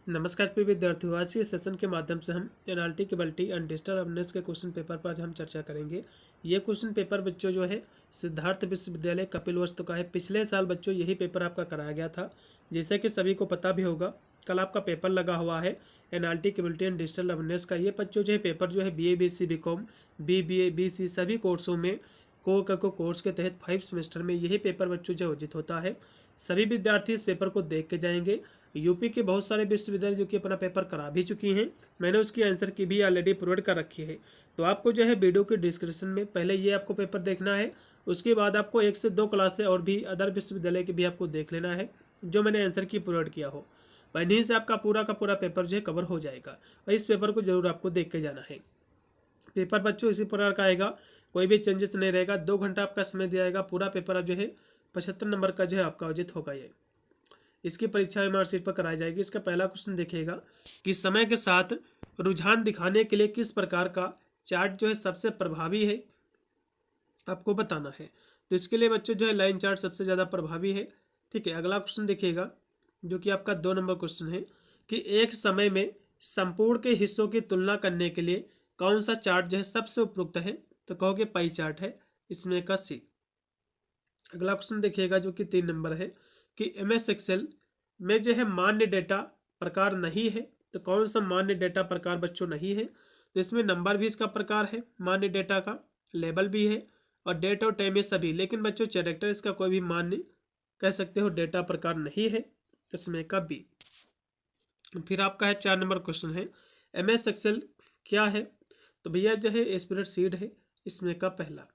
नमस्कार प्रिय विद्यार्थियों, आज के सेशन के माध्यम से हम एनआलटी केबलिटी एंड डिजिटल अवेयरनेस के क्वेश्चन पेपर पर आज हम चर्चा करेंगे। ये क्वेश्चन पेपर बच्चों जो है सिद्धार्थ विश्वविद्यालय कपिलवस्तु का है। पिछले साल बच्चों यही पेपर आपका कराया गया था, जैसे कि सभी को पता भी होगा। कल आपका पेपर लगा हुआ है एनआलटी केबलिटी एंड डिजिटल अवेयरनेस का। ये बच्चों जो है पेपर जो है BA BSc BCom BBA BC सभी कोर्सों में कोर्स के तहत 5 सेमेस्टर में यही पेपर बच्चों जो आयोजित होता है। सभी विद्यार्थी इस पेपर को देख के जाएंगे। यूपी के बहुत सारे विश्वविद्यालय जो कि अपना पेपर करा भी चुकी हैं, मैंने उसकी आंसर की भी ऑलरेडी प्रोवाइड कर रखी है। तो आपको जो है वीडियो के डिस्क्रिप्शन में पहले ये आपको पेपर देखना है, उसके बाद आपको 1 से 2 क्लासें और भी अदर विश्वविद्यालय की भी आपको देख लेना है जो मैंने आंसर की प्रोवाइड किया हो। वहीं से आपका पूरा का पूरा पेपर जो है कवर हो जाएगा और इस पेपर को जरूर आपको देख के जाना है। पेपर बच्चों इसी प्रकार का आएगा, कोई भी चेंजेस नहीं रहेगा। 2 घंटा आपका समय दिया जाएगा। पूरा पेपर जो है 75 नंबर का जो है आपका आयोजित होगा। ये इसकी परीक्षा एमआरसीट पर कराई जाएगी। इसका पहला क्वेश्चन देखिएगा कि समय के साथ रुझान दिखाने के लिए किस प्रकार का चार्ट जो है सबसे प्रभावी है, आपको बताना है। तो इसके लिए बच्चों जो है लाइन चार्ट सबसे ज़्यादा प्रभावी है। ठीक है, अगला क्वेश्चन देखिएगा जो कि आपका 2 नंबर क्वेश्चन है कि एक समय में संपूर्ण के हिस्सों की तुलना करने के लिए कौन सा चार्ट जो है सबसे उपयुक्त है। तो कहोगे पाई चार्ट है, इसमें का सी। अगला क्वेश्चन देखिएगा जो कि 3 नंबर है कि MS एक्सेल में जो है मान्य डेटा प्रकार नहीं है। तो कौन सा मान्य डेटा प्रकार बच्चों नहीं है। तो इसमें नंबर भी इसका प्रकार है मान्य डेटा का, लेबल भी है और डेट और टाइम है सभी, लेकिन बच्चों कैरेक्टर इसका कोई भी मान्य कह सकते हो डेटा प्रकार नहीं है, इसमें का बी। फिर आपका है 4 नंबर क्वेश्चन है MS एक्सेल क्या है। तो भैया जो है स्प्रेडशीट है, इसमें का पहला।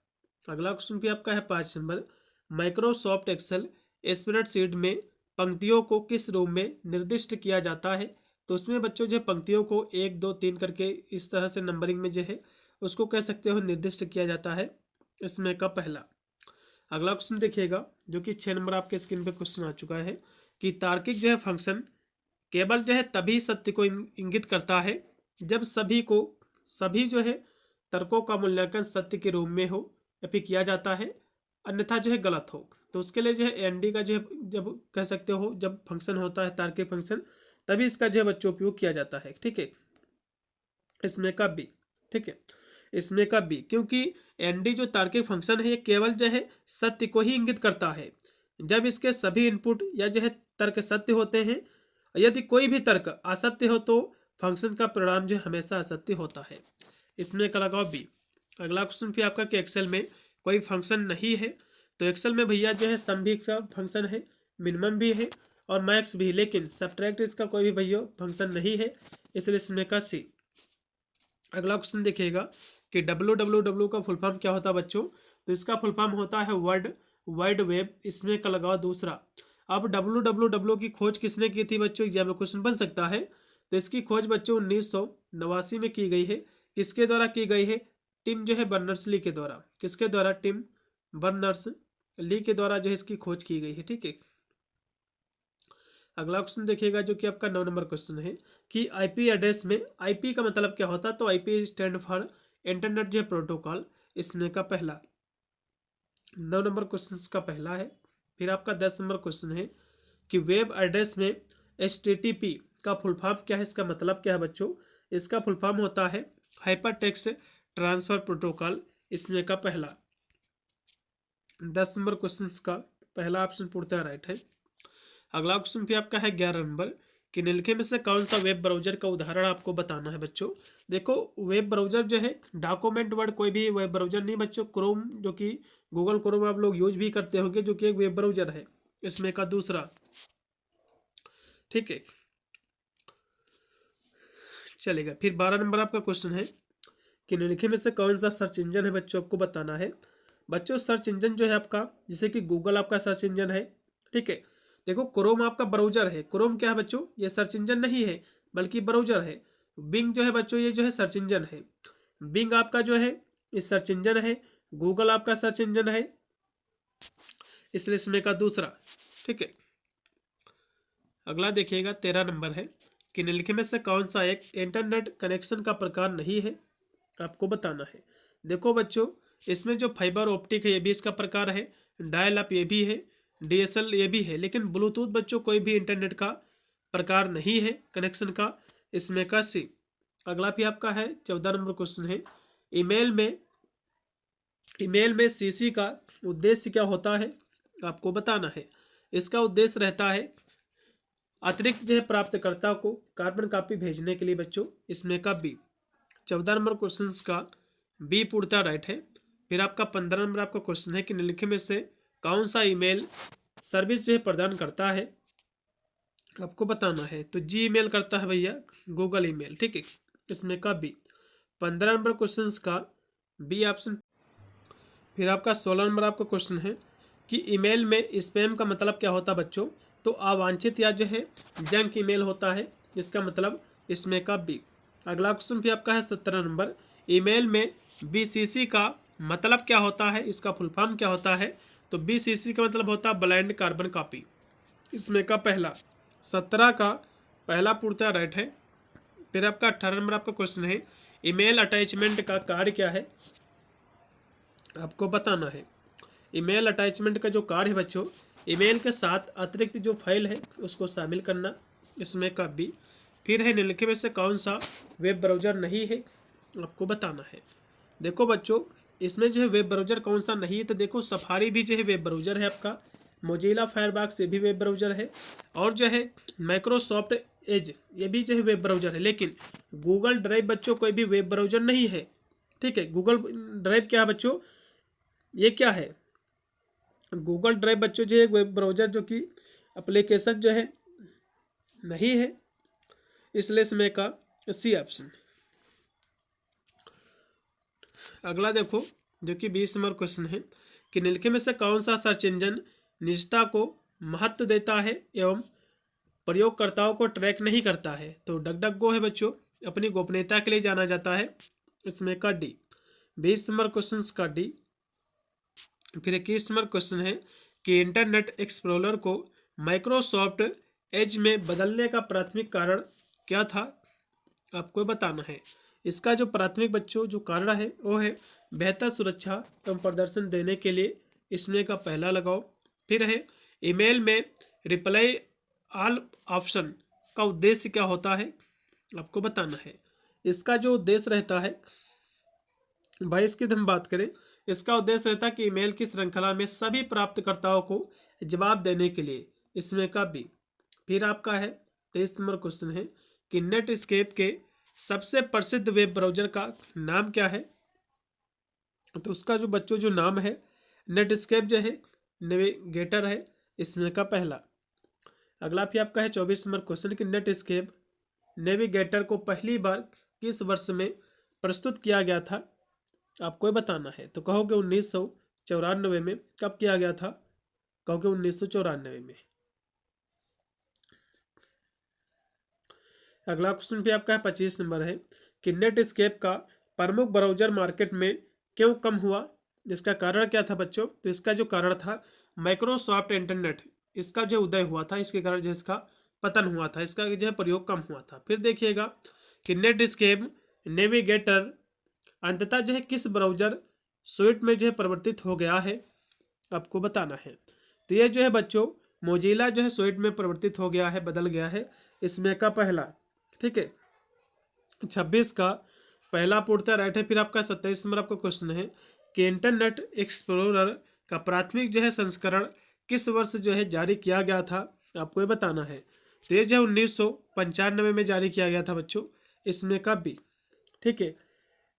अगला क्वेश्चन भी आपका है 5 नंबर, माइक्रोसॉफ्ट एक्सेल स्प्रेडशीट में पंक्तियों को किस रूप में निर्दिष्ट किया जाता है। तो उसमें बच्चों जो पंक्तियों को 1 2 3 करके इस तरह से नंबरिंग में जो है उसको कह सकते हो निर्दिष्ट किया जाता है, इसमें का पहला। अगला क्वेश्चन देखिएगा जो कि 6 नंबर आपके स्क्रीन पे क्वेश्चन आ चुका है कि तार्किक जो है फंक्शन केवल जो है तभी सत्य को इंगित करता है जब सभी जो है तर्कों का मूल्यांकन सत्य के रूप में हो या फिर किया जाता है, अन्यथा जो है गलत हो। तो उसके लिए जो है एनडी का जो है जब कह सकते हो जब फंक्शन होता है तार्किक फंक्शन तभी इसका जो है बच्चों उपयोग किया जाता है। ठीक है, इसमें का बी। ठीक है, इसमें का बी, क्योंकि एनडी जो तार्किक फंक्शन है ये केवल जो है सत्य को ही इंगित करता है जब इसके सभी इनपुट या जो है तर्क सत्य होते हैं। यदि कोई भी तर्क असत्य हो तो फंक्शन का परिणाम जो हमेशा असत्य होता है, इसमें का लगाओ बी। अगला क्वेश्चन भी आपका कि एक्सेल में कोई फंक्शन नहीं है। तो एक्सेल में भैया जो है सम भी फंक्शन है, मिनिमम भी है और मैक्स भी, लेकिन सब्ट्रैक्ट इसका कोई भी भैया फंक्शन नहीं है, इसलिए इसमें का सी। अगला क्वेश्चन देखिएगा कि www का फुल फॉर्म क्या होता है बच्चों। तो इसका फुल फॉर्म होता है वर्ल्ड वाइड वेब, इसमें का लगाओ दूसरा। अब www की खोज किसने की थी बच्चों, एग्जाम में क्वेश्चन बन सकता है। तो इसकी खोज बच्चों 1989 में की गई है। किसके द्वारा की गई है, टिम जो है बर्नर्स ली के द्वारा। किसके द्वारा, टिम बर्नर्स ली के द्वारा जो है इसकी खोज की गई है। ठीक है, अगला क्वेश्चन देखिएगा जो कि आपका 9 नंबर क्वेश्चन है कि आईपी एड्रेस में आईपी का मतलब क्या होता है। तो आईपी स्टैंड फॉर इंटरनेट जो प्रोटोकॉल, इसमें का पहला। 9 नंबर क्वेश्चन का पहला है। फिर आपका 10 नंबर क्वेश्चन है कि वेब एड्रेस में HTTP का फुल फॉर्म क्या है, इसका मतलब क्या है बच्चों। इसका फुल फॉर्म होता है हाइपर टेक्स्ट ट्रांसफर प्रोटोकॉल, इसमें का पहला। 10 नंबर क्वेश्चन का पहला ऑप्शन पूर्णतः राइट है। अगला क्वेश्चन भी आपका है 11 नंबर कि निम्नलिखित में से कौन सा वेब ब्राउजर का उदाहरण आपको बताना है बच्चों। देखो वेब ब्राउजर जो है डॉक्यूमेंट वर्ड कोई भी वेब ब्राउजर नहीं बच्चों, क्रोम जो कि गूगल क्रोम आप लोग यूज भी करते होंगे जो कि एक वेब ब्राउजर है, इसमें का दूसरा। ठीक है, चलेगा। फिर 12 नंबर आपका क्वेश्चन है कि निम्नलिखित में से कौन सा सर्च इंजन है बच्चों, आपको बताना है। बच्चों सर्च इंजन जो है आपका जैसे कि गूगल आपका सर्च इंजन है। ठीक है, देखो क्रोम आपका ब्राउजर है। क्रोम क्या है बच्चों, ये सर्च इंजन नहीं है बल्कि ब्राउजर है। बिंग जो है बच्चों ये जो है सर्च इंजन है। बिंग आपका जो है ये सर्च इंजन है। गूगल आपका सर्च इंजन है, इसलिए इसमें का दूसरा। ठीक है, अगला देखिएगा 13 नंबर है कि निम्नलिखित में से कौन सा एक इंटरनेट कनेक्शन का प्रकार नहीं है, आपको बताना है। देखो बच्चों इसमें जो फाइबर ऑप्टिक है ये भी इसका प्रकार है, डायल अप ये भी है, DSL ये भी है, लेकिन ब्लूटूथ बच्चों कोई भी इंटरनेट का प्रकार नहीं है कनेक्शन का, इसमें का सी। अगला भी आपका है 14 नंबर क्वेश्चन है, ईमेल में सीसी का उद्देश्य क्या होता है, आपको बताना है। इसका उद्देश्य रहता है अतिरिक्त जो है प्राप्तकर्ता को कार्बन कॉपी भेजने के लिए बच्चों, इसमें का बी। 14 नंबर क्वेश्चन का बी पूर्णतः राइट है। फिर आपका 15 नंबर आपका क्वेश्चन है कि निम्नलिखित में से कौन सा ईमेल सर्विस जो है प्रदान करता है, आपको बताना है। तो जी ईमेल करता है भैया गूगल ईमेल, ठीक है, इसमें का बी। 15 नंबर क्वेश्चन का बी ऑप्शन। फिर आपका 16 नंबर आपका क्वेश्चन है कि ईमेल में स्पैम का मतलब क्या होता है बच्चों, तो अवांछित या जो है जंक ईमेल होता है, इसका मतलब इसमें का बी। अगला क्वेश्चन भी आपका है 17 नंबर, ईमेल में बीसीसी का मतलब क्या होता है, इसका फुल फॉर्म क्या होता है, तो बीसीसी का मतलब होता है ब्लाइंड कार्बन कॉपी, इसमें का पहला। 17 का पहला पूर्णतः राइट है। फिर आपका 18 नंबर आपका क्वेश्चन है, ईमेल अटैचमेंट का कार्य क्या है, आपको बताना है। ईमेल अटैचमेंट का जो कार्य है बच्चों, ईमेल के साथ अतिरिक्त जो फाइल है उसको शामिल करना, इसमें का बी। फिर है निम्नलिखित में से कौन सा वेब ब्राउज़र नहीं है, आपको बताना है। देखो बच्चों, इसमें जो है वेब ब्राउज़र कौन सा नहीं है, तो देखो सफारी भी जो है वेब ब्राउज़र है आपका, मोजिला फायरबॉक्स ये भी वेब ब्राउज़र है, और जो है माइक्रोसॉफ्ट एज ये भी जो है वेब ब्राउज़र है। लेकिन गूगल ड्राइव बच्चों कोई भी वेब ब्राउज़र नहीं है, ठीक है। गूगल ड्राइव क्या है बच्चों, ये क्या है, गूगल ड्राइव बच्चों जो है वेब ब्राउज़र जो कि एप्लीकेशन जो है नहीं है, इसलिए इसमें का सी ऑप्शन। अगला देखो जो कि 20 नंबर क्वेश्चन है कि निम्नलिखित में से कौन सा सर्च इंजन निजता को महत्व देता है एवं प्रयोगकर्ताओं को ट्रैक नहीं करता है, तो डकडकगो है बच्चों, अपनी गोपनीयता के लिए जाना जाता है, इसमें का डी। 20 नंबर क्वेश्चन का डी। फिर 21 नंबर क्वेश्चन है कि इंटरनेट एक्सप्लोरर को माइक्रोसॉफ्ट एज में बदलने का प्राथमिक कारण क्या था, आपको बताना है। इसका जो प्राथमिक बच्चों जो कारण है वो है बेहतर सुरक्षा एवं प्रदर्शन देने के लिए, इसमें का पहला लगाओ। फिर है ईमेल में रिप्लाई ऑल ऑप्शन का उद्देश्य क्या होता है, आपको बताना है। इसका जो उद्देश्य रहता है भाई, इसकी हम बात करें, इसका उद्देश्य रहता है कि ईमेल की श्रृंखला में सभी प्राप्तकर्ताओं को जवाब देने के लिए, इसमें का बी। फिर आपका है 23 नंबर क्वेश्चन है कि नेटस्केप के सबसे प्रसिद्ध वेब ब्राउज़र का नाम क्या है, तो उसका जो बच्चों जो नाम है नेटस्केप जो है नेविगेटर है, इसमें का पहला। अगला भी आपका है 24 नंबर क्वेश्चन कि नेटस्केप नेविगेटर को पहली बार किस वर्ष में प्रस्तुत किया गया था, आपको बताना है। तो कहोगे 1994 में। कब किया गया था, कहोगे 1994 में। अगला क्वेश्चन भी आपका है 25 नंबर है कि नेटस्केप का प्रमुख ब्राउज़र मार्केट में क्यों कम हुआ, इसका कारण क्या था बच्चों, तो इसका जो कारण था माइक्रोसॉफ्ट इंटरनेट, इसका जो उदय हुआ था, इसके कारण जो इसका पतन हुआ था, इसका जो है प्रयोग कम हुआ था। फिर देखिएगा कि नेटस्केप नेविगेटर अंततः जो है किस ब्राउज़र स्यूट में जो है परिवर्तित हो गया है, आपको बताना है। तो ये जो है बच्चों मोजिला जो है स्यूट में परिवर्तित हो गया है, बदल गया है, इसमें का पहला, ठीक है। 26 का पहला पूर्णतः राइट है। फिर आपका 27 नंबर आपका क्वेश्चन है कि इंटरनेट एक्सप्लोरर का प्राथमिक जो है संस्करण किस वर्ष जो है जारी किया गया था, आपको ये बताना है। तो ये जो है 1995 में जारी किया गया था बच्चों, इसमें का बी, ठीक है।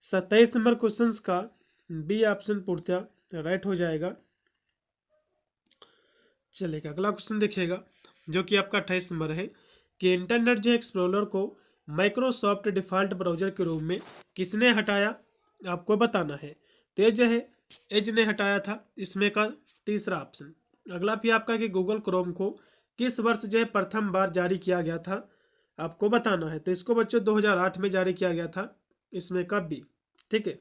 27 नंबर क्वेश्चन का बी ऑप्शन पूर्णतः राइट हो जाएगा, चलेगा। अगला क्वेश्चन देखिएगा जो कि आपका 28 नंबर है कि इंटरनेट जो एक्सप्लोरर को माइक्रोसॉफ्ट डिफ़ॉल्ट ब्राउज़र के रूप में किसने हटाया, आपको बताना है। तो जो है एज ने हटाया था, इसमें का तीसरा ऑप्शन। अगला भी आपका कि गूगल क्रोम को किस वर्ष जो है प्रथम बार जारी किया गया था, आपको बताना है। तो इसको बच्चों 2008 में जारी किया गया था, इसमें का बी, ठीक है।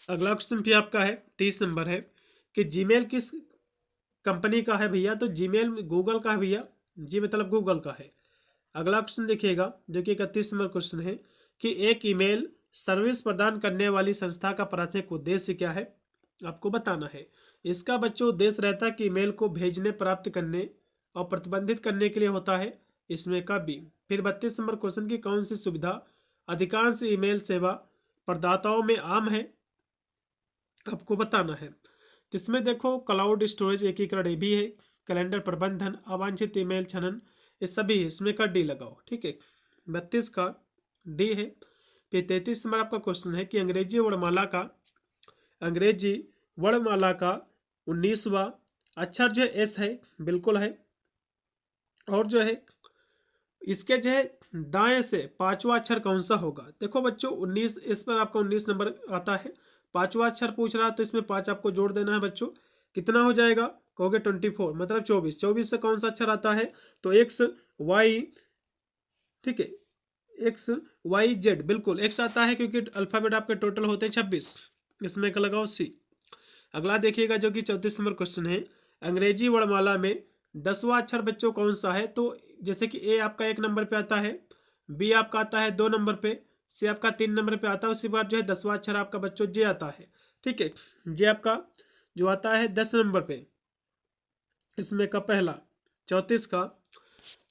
अगला क्वेश्चन भी आपका है 30 नंबर है कि जीमेल किस कंपनी का है भैया, तो जीमेल गूगल का है भैया, जी मतलब गूगल का है। अगला क्वेश्चन देखिएगा जो कि 31 नंबर क्वेश्चन है कि एक ईमेल सर्विस प्रदान करने वाली संस्था का प्राथमिक उद्देश्य क्या है, आपको बताना है। इसका बच्चों उद्देश्य रहता है कि ईमेल को भेजने प्राप्त करने और प्रतिबंधित करने के लिए होता है, इसमें का बी। फिर 32 नंबर क्वेश्चन की कौन सी सुविधा अधिकांश ईमेल सेवा प्रदाताओं में आम है, आपको बताना है। इसमें देखो क्लाउड स्टोरेज एकीकरण ये भी है, कैलेंडर प्रबंधन, अवांछित ईमेल छनन, ये सभी इसमें का डी लगाओ, ठीक है। 32 का डी है। फिर 33 नंबर आपका क्वेश्चन है कि अंग्रेजी वर्णमाला का 19वां अक्षर जो है एस है, बिल्कुल है। और जो है इसके जो है दाएं से पांचवा अक्षर कौन सा होगा। देखो बच्चों 19, इस पर आपका 19 नंबर आता है, पांचवा अक्षर पूछ रहा है तो इसमें 5 आपको जोड़ देना है बच्चों। कितना हो जाएगा, कहोगे 24, मतलब 24। 24 से कौन सा अक्षर आता है, तो एक्स वाई, ठीक है, एक्स वाई जेड, बिल्कुल एक्स आता है क्योंकि अल्फाबेट आपके टोटल होते हैं 26, इसमें का लगाओ सी। अगला देखिएगा जो कि 34 नंबर क्वेश्चन है, अंग्रेजी वर्णमाला में 10वां अक्षर बच्चों कौन सा है। तो जैसे कि ए आपका 1 नंबर पे आता है, बी आपका आता है 2 नंबर पे, सी आपका 3 नंबर पे आता है, उसके बाद जो है 10वां अक्षर आपका बच्चों जे आता है, ठीक है। जे आपका जो आता है 10 नंबर पे, इसमें का पहला, 34 का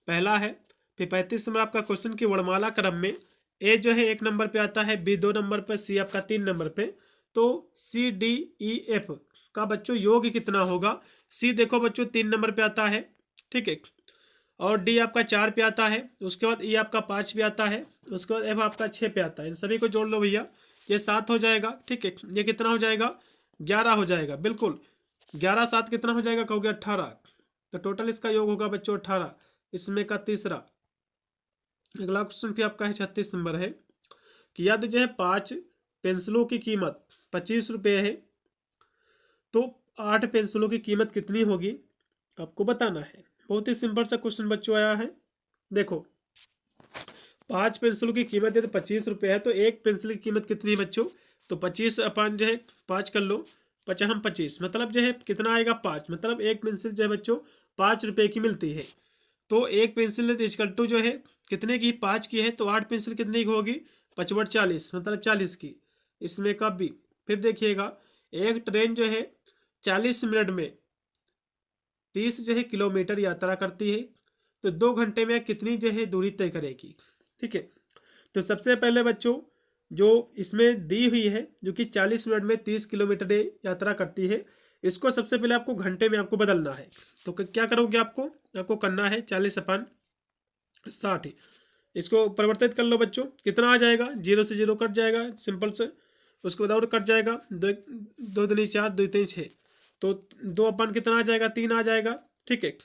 पहला है। फिर 35 नंबर आपका क्वेश्चन की वर्णमाला क्रम में ए जो है 1 नंबर पे आता है, बी 2 नंबर पे, सी आपका 3 नंबर पे। तो सी डी ई एफ का बच्चों योग कितना होगा। सी देखो बच्चों 3 नंबर पे आता है, ठीक है, और डी आपका 4 पे आता है, उसके बाद ई आपका 5 पे आता है, उसके बाद एफ आपका 6 पे आता है। इन सभी को जोड़ लो भैया, ये 7 हो जाएगा, ठीक है। ये कितना हो जाएगा, 11 हो जाएगा, बिल्कुल 11 7 कितना हो जाएगा, कहोगे 18। तो टोटल इसका योग होगा बच्चों 18, इसमें का तीसरा। अगला क्वेश्चन भी आपका है 36 नंबर है कि यदि जो है 5 पेंसिलों की कीमत 25 रुपये है तो 8 पेंसिलों की कीमत कितनी होगी, आपको बताना है। बहुत ही सिंपल सा क्वेश्चन बच्चों आया है। देखो 5 पेंसिलों की कीमत यदि 25 रुपये है तो एक पेंसिल की कीमत कितनी है बच्चों, तो 25 अपन जो है 5 कर लो, 50 25, मतलब जो है कितना आएगा 5, मतलब एक पेंसिल जो है बच्चों 5 रुपये की मिलती है। तो एक पेंसिल इक्वल टू जो है कितने की, 5 की है, तो 8 पेंसिल कितने की होगी, 5 40, मतलब 40 की, इसमें का बी। फिर देखिएगा एक ट्रेन जो है 40 मिनट में 30 जो है किलोमीटर यात्रा करती है, तो 2 घंटे में कितनी जो है दूरी तय करेगी, ठीक है। तो सबसे पहले बच्चों जो इसमें दी हुई है जो कि 40 मिनट में 30 किलोमीटर यात्रा करती है, इसको सबसे पहले आपको घंटे में आपको बदलना है। तो क्या करोगे, आपको करना है 40/60, इसको परिवर्तित कर लो बच्चों, कितना आ जाएगा, 0 से 0 कट जाएगा सिंपल से, उसके बाद और कट जाएगा, 2 दूनी 4, 2 3 6, तो 2 अपन कितना आ जाएगा, 3 आ जाएगा, ठीक है।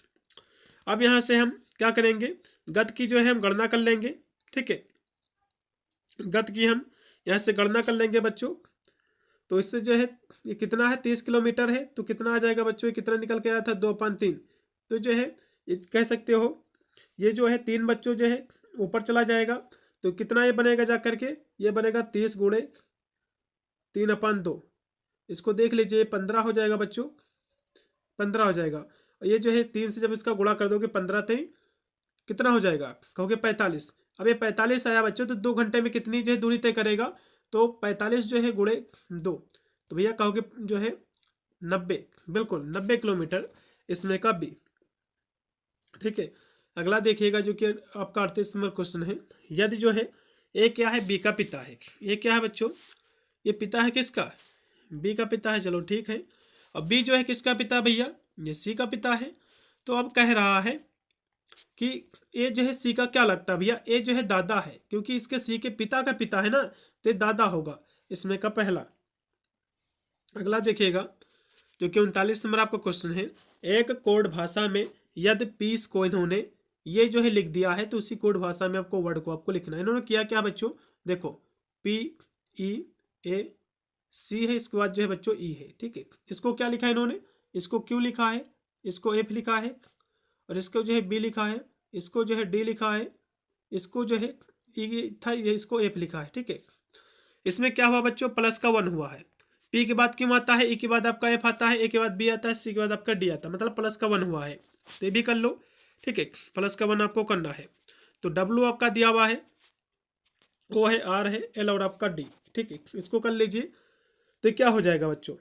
अब यहाँ से हम क्या करेंगे, गत की जो है हम गणना कर लेंगे, ठीक है। गत की हम यहाँ से गणना कर लेंगे बच्चों, तो इससे जो है ये कितना है 30 किलोमीटर है, तो कितना आ जाएगा बच्चों, ये कितना निकल के आया था 2/3, तो जो है ये कह सकते हो ये जो है 3 बच्चों जो है ऊपर चला जाएगा, तो कितना ये बनेगा जा करके, ये बनेगा 30 गुणे 3/2, इसको देख लीजिए 15 हो जाएगा बच्चों, 15 हो जाएगा। और ये जो है 3 से जब इसका गुणा कर दोगे 15 थे कितना हो जाएगा, कहोगे 45। अब ये 45 आया बच्चों, तो 2 घंटे में कितनी जो है दूरी तय करेगा, तो 45 जो है गुणे 2, तो भैया कहोगे जो है 90, बिल्कुल 90 किलोमीटर, इसमें का बी, ठीक है। अगला देखिएगा जो कि आपका 38 नंबर क्वेश्चन है, यदि जो है ए क्या है, बी का पिता है। ये क्या है बच्चों, ये पिता है किसका, बी का पिता है, चलो ठीक है। और बी जो है किसका पिता भैया, ये सी का पिता है। तो अब कह रहा है कि ए जो है सी का क्या लगता है भैया, ए जो है दादा है, क्योंकि इसके सी के पिता का पिता है ना, तो ये दादा होगा, इसमें का पहला। अगला देखिएगा जो कि 39 नंबर आपका क्वेश्चन है, एक कोड भाषा में यदि पीस को इन्होंने ये जो है लिख दिया है, तो उसी कोड भाषा में आपको वर्ड को आपको लिखना है। इन्होंने किया क्या बच्चों, देखो पी ई ए सी है, इसके बाद जो है बच्चों ई है, ठीक है। इसको क्या लिखा है इन्होंने, इसको क्यू लिखा है, इसको एफ लिखा है, और इसको जो है बी लिखा है, इसको जो है डी लिखा है, इसको जो है ई था, ये इसको एफ लिखा है, ठीक है। इसमें क्या हुआ बच्चों, प्लस का 1 हुआ है। पी के बाद क्यों आता है, ई के बाद आपका एफ आता है, ए के बाद बी आता है, सी के बाद आपका डी आता है, मतलब प्लस का 1 हुआ है, तो ये भी कर लो, ठीक है। प्लस का 1 आपको करना है। तो डब्ल्यू आपका दिया हुआ है, ओ है, आर है, एल और आपका डी, ठीक है। इसको कर लीजिए, तो क्या हो जाएगा बच्चों,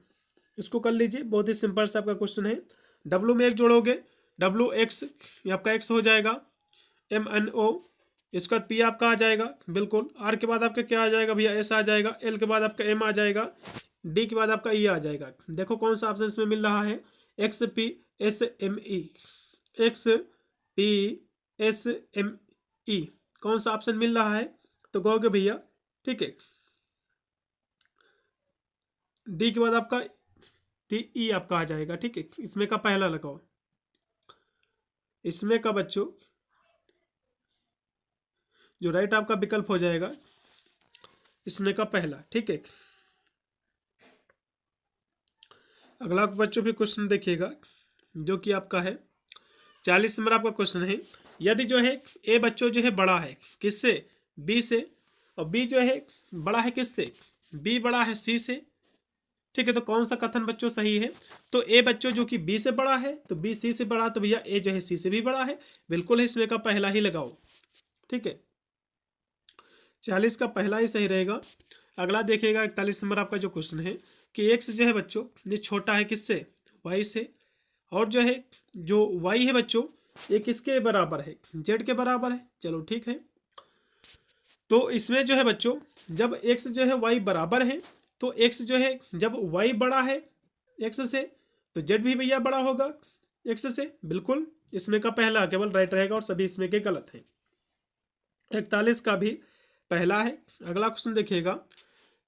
इसको कर लीजिए, बहुत ही सिंपल सा आपका क्वेश्चन है। डब्ल्यू में 1 जोड़ोगे, WX ये आपका X हो जाएगा, MNO इसके बाद P आपका आ जाएगा, बिल्कुल। R के बाद आपका क्या आ जाएगा भैया, S आ जाएगा। L के बाद आपका M आ जाएगा। D के बाद आपका E आ जाएगा। देखो कौन सा ऑप्शन इसमें मिल रहा है, XPSME, XPSME कौन सा ऑप्शन मिल रहा है, तो कहोगे भैया ठीक है D के बाद आपका TE आपका आ जाएगा, ठीक है। इसमें का पहला लगाओ, इसमें का बच्चों जो राइट आपका विकल्प हो जाएगा इसमें का पहला, ठीक है। अगला बच्चों भी क्वेश्चन देखिएगा जो कि आपका है 40 नंबर आपका क्वेश्चन है। यदि जो है ए बच्चों जो है बड़ा है किससे, बी से, और बी जो है बड़ा है किससे, बी बड़ा है सी से, ठीक है। तो कौन सा कथन बच्चों सही है, तो ए बच्चों जो कि बी से बड़ा है तो बी सी से बड़ा, तो भैया ए जो है सी से भी बड़ा है, बिल्कुल है, इसमें का पहला ही लगाओ, ठीक है। 40 का पहला ही सही रहेगा। अगला देखिएगा 41 नंबर आपका जो क्वेश्चन है कि एक्स जो है बच्चों ये छोटा है किससे, वाई से, और जो है जो वाई है बच्चों ये किसके बराबर है, जेड के बराबर है। चलो ठीक है, तो इसमें जो है बच्चों जब एक्स जो है वाई बराबर है तो एक्स जो है जब वाई बड़ा है एक्स से तो जेड भी भैया बड़ा होगा एक्स से, बिल्कुल। इसमें का पहला केवल राइट रहेगा और सभी इसमें के गलत हैं। 41 का भी पहला है। अगला क्वेश्चन देखिएगा